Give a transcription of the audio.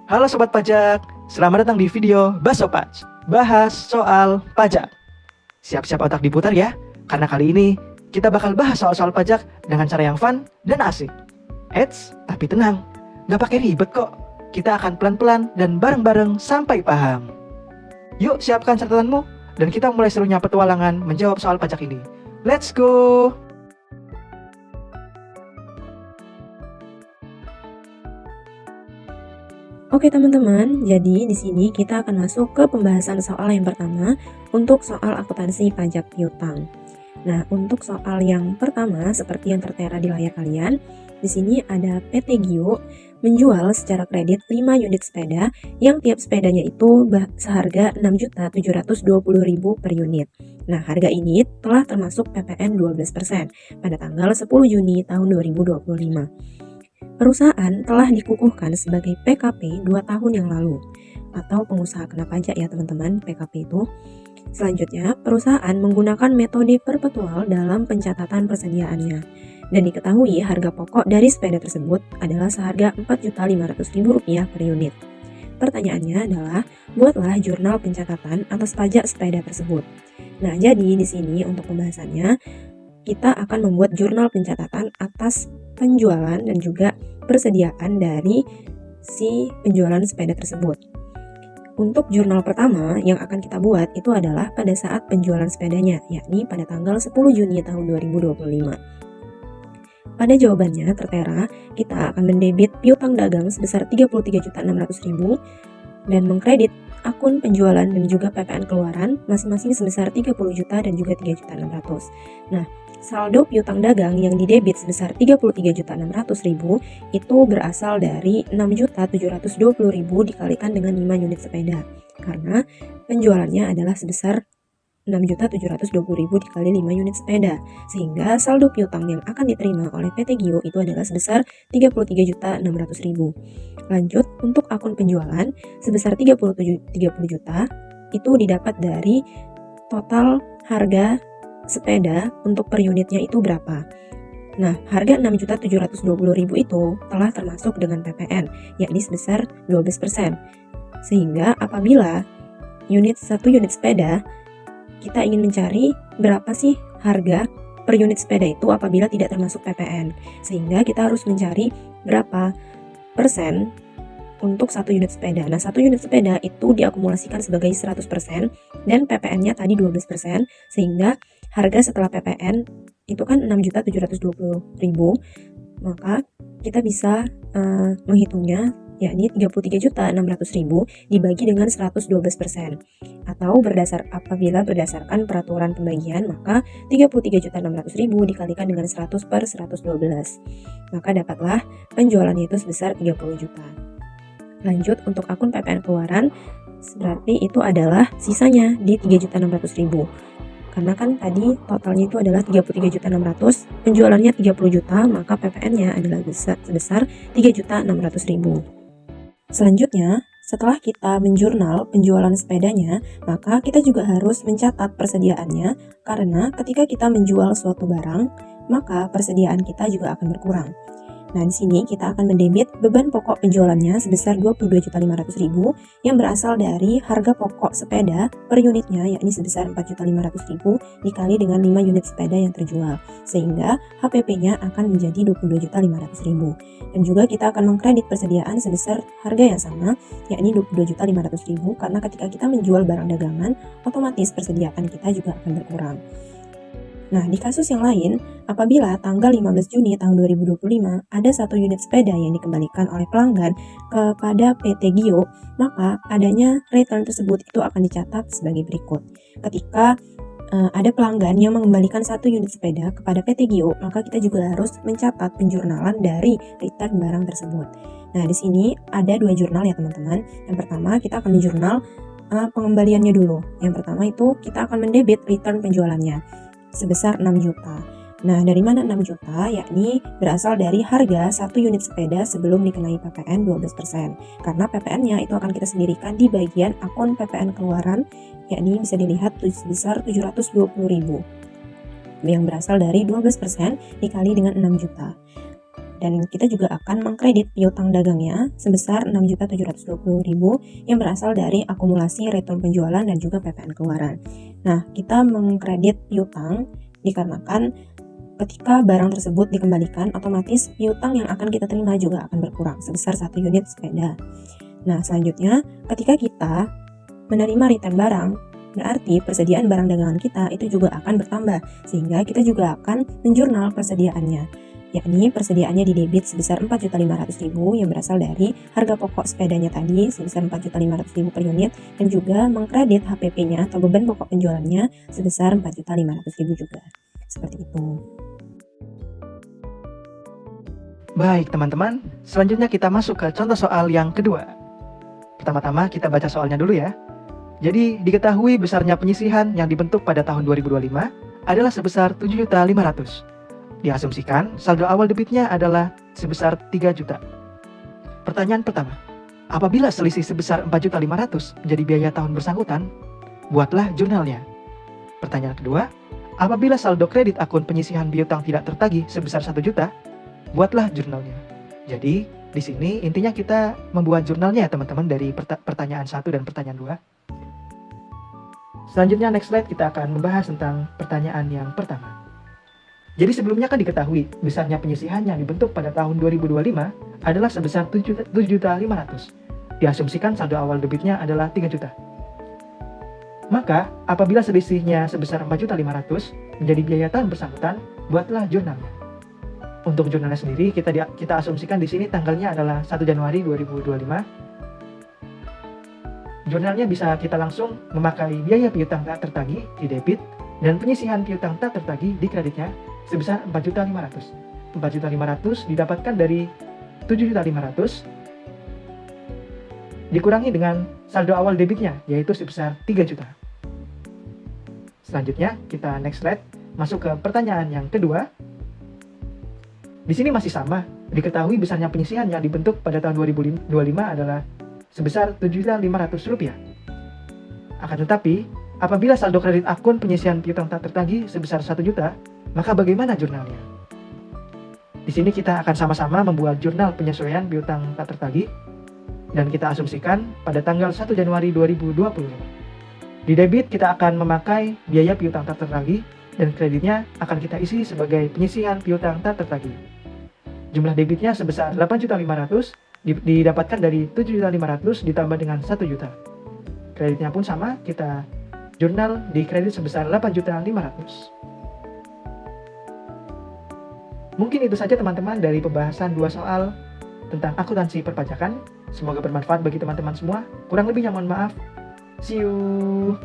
Halo Sobat Pajak, selamat datang di video Basopaj, bahas soal pajak. Siap-siap otak diputar ya, karena kali ini kita bakal bahas soal-soal pajak dengan cara yang fun dan asik. Eits, tapi tenang, gak pakai ribet kok. Kita akan pelan-pelan dan bareng-bareng sampai paham. Yuk siapkan catatanmu, dan kita mulai serunya petualangan menjawab soal pajak ini. Let's go! Oke teman-teman, jadi di sini kita akan masuk ke pembahasan soal yang pertama untuk soal akuntansi pajak piutang. Nah, untuk soal yang pertama seperti yang tertera di layar kalian, di sini ada PT Gio menjual secara kredit 5 unit sepeda yang tiap sepedanya itu seharga Rp6.720.000 per unit. Nah, harga ini telah termasuk PPN 12% pada tanggal 10 Juni tahun 2025. Perusahaan telah dikukuhkan sebagai PKP 2 tahun yang lalu, atau pengusaha kena pajak ya teman-teman, PKP itu. Selanjutnya, perusahaan menggunakan metode perpetual dalam pencatatan persediaannya. Dan diketahui harga pokok dari sepeda tersebut adalah seharga Rp4.500.000 per unit. Pertanyaannya adalah, buatlah jurnal pencatatan atas pajak sepeda tersebut. Nah, jadi di sini untuk pembahasannya, kita akan membuat jurnal pencatatan atas penjualan dan juga persediaan dari si penjualan sepeda tersebut. Untuk jurnal pertama yang akan kita buat itu adalah pada saat penjualan sepedanya, yakni pada tanggal 10 Juni tahun 2025. Pada jawabannya tertera, kita akan mendebit piutang dagang sebesar Rp33.600.000 dan mengkredit akun penjualan dan juga PPN keluaran masing-masing sebesar 30 juta dan juga 3.600.000. Nah, saldo piutang dagang yang didebit sebesar Rp33.600.000 itu berasal dari Rp6.720.000 dikalikan dengan 5 unit sepeda. Karena penjualannya adalah sebesar Rp6.720.000 dikali 5 unit sepeda. Sehingga saldo piutang yang akan diterima oleh PT Gio itu adalah sebesar Rp33.600.000. Lanjut, untuk akun penjualan sebesar 30 juta itu didapat dari total harga sepeda untuk per unitnya itu berapa. Nah, harga Rp6.720.000 itu telah termasuk dengan PPN, yakni sebesar 12%. Sehingga apabila satu unit sepeda, kita ingin mencari berapa sih harga per unit sepeda itu apabila tidak termasuk PPN. Sehingga kita harus mencari berapa persen untuk satu unit sepeda. Nah, satu unit sepeda itu diakumulasikan sebagai 100% dan PPN-nya tadi 12%, sehingga harga setelah PPN itu kan Rp6.720.000, maka kita bisa menghitungnya yakni Rp33.600.000 dibagi dengan 112%, atau apabila berdasarkan peraturan pembagian maka Rp33.600.000 dikalikan dengan 100/112, maka dapatlah penjualannya itu sebesar 30 juta. Lanjut, untuk akun PPN keluaran berarti itu adalah sisanya di Rp3.600.000. Karena kan tadi totalnya itu adalah Rp33.600.000, penjualannya 30 juta, maka PPN-nya adalah sebesar Rp3.600.000. Selanjutnya, setelah kita menjurnal penjualan sepedanya, maka kita juga harus mencatat persediaannya, karena ketika kita menjual suatu barang, maka persediaan kita juga akan berkurang. Nah, di sini kita akan mendebit beban pokok penjualannya sebesar Rp22.500.000 yang berasal dari harga pokok sepeda per unitnya, yakni sebesar Rp4.500.000 dikali dengan 5 unit sepeda yang terjual, sehingga HPP-nya akan menjadi Rp22.500.000. Dan juga kita akan mengkredit persediaan sebesar harga yang sama, yakni Rp22.500.000, karena ketika kita menjual barang dagangan, otomatis persediaan kita juga akan berkurang. Nah, di kasus yang lain, apabila tanggal 15 Juni tahun 2025 ada satu unit sepeda yang dikembalikan oleh pelanggan kepada PT Gio, maka adanya return tersebut itu akan dicatat sebagai berikut. Ketika ada pelanggan yang mengembalikan satu unit sepeda kepada PT Gio, maka kita juga harus mencatat penjurnalan dari return barang tersebut. Nah, di sini ada 2 jurnal ya teman-teman. Yang pertama, kita akan menjurnal pengembaliannya dulu. Yang pertama itu kita akan mendebit return penjualannya sebesar 6 juta. Nah, dari mana 6 juta? Yakni berasal dari harga satu unit sepeda sebelum dikenai PPN 12%. Karena PPN-nya itu akan kita sendirikan di bagian akun PPN keluaran, yakni bisa dilihat sebesar Rp720.000 yang berasal dari 12% dikali dengan 6 juta. Dan kita juga akan mengkredit piutang dagangnya sebesar 6.720.000 yang berasal dari akumulasi return penjualan dan juga PPN keluaran. Nah, kita mengkredit piutang dikarenakan ketika barang tersebut dikembalikan, otomatis piutang yang akan kita terima juga akan berkurang sebesar 1 unit sepeda. Nah, selanjutnya ketika kita menerima return barang, berarti persediaan barang dagangan kita itu juga akan bertambah, sehingga kita juga akan menjurnal persediaannya, yakni persediaannya di debit sebesar 4.500.000 yang berasal dari harga pokok sepedanya tadi sebesar 4.500.000 per unit, dan juga mengkredit HPP-nya atau beban pokok penjualannya sebesar 4.500.000 juga. Seperti itu. Baik teman-teman, selanjutnya kita masuk ke contoh soal yang kedua. Pertama-tama kita baca soalnya dulu ya. Jadi diketahui besarnya penyisihan yang dibentuk pada tahun 2025 adalah sebesar 7.500.000. Diasumsikan saldo awal debitnya adalah sebesar 3 juta. Pertanyaan pertama, apabila selisih sebesar 4.500.000 menjadi biaya tahun bersangkutan, buatlah jurnalnya. Pertanyaan kedua, apabila saldo kredit akun penyisihan piutang tidak tertagih sebesar 1 juta, buatlah jurnalnya. Jadi di sini intinya kita membuat jurnalnya ya teman-teman dari pertanyaan 1 dan pertanyaan 2. Selanjutnya next slide kita akan membahas tentang pertanyaan yang pertama. Jadi sebelumnya kan diketahui besarnya penyisihan yang dibentuk pada tahun 2025 adalah sebesar 7.500.000. Diasumsikan saldo awal debitnya adalah 3 juta. Maka apabila selisihnya sebesar 4.500.000 menjadi biaya tahun bersangkutan, buatlah jurnalnya. Untuk jurnalnya sendiri kita asumsikan di sini tanggalnya adalah 1 Januari 2025. Jurnalnya bisa kita langsung memakai biaya piutang tak tertagih di debit dan penyisihan piutang tak tertagih di kreditnya sebesar 4.500.000. 4.500.000 didapatkan dari 7.500.000 dikurangi dengan saldo awal debitnya yaitu sebesar 3 juta. Selanjutnya kita next slide masuk ke pertanyaan yang kedua. Di sini masih sama, diketahui besarnya penyisihan yang dibentuk pada tahun 2025 adalah sebesar Rp7.500.000. Akan tetapi, apabila saldo kredit akun penyisihan piutang tak tertagih sebesar 1 juta, maka bagaimana jurnalnya? Di sini kita akan sama-sama membuat jurnal penyesuaian piutang tak tertagih dan kita asumsikan pada tanggal 1 Januari 2025. Di debit kita akan memakai biaya piutang tak tertagih dan kreditnya akan kita isi sebagai penyisihan piutang tak tertagih. Jumlah debitnya sebesar 8.500.000 didapatkan dari 7.500.000 ditambah dengan 1 juta. Kreditnya pun sama, kita jurnal di kredit sebesar 8.500.000. Mungkin itu saja teman-teman dari pembahasan 2 soal tentang akuntansi perpajakan. Semoga bermanfaat bagi teman-teman semua. Kurang lebihnya mohon maaf. See you.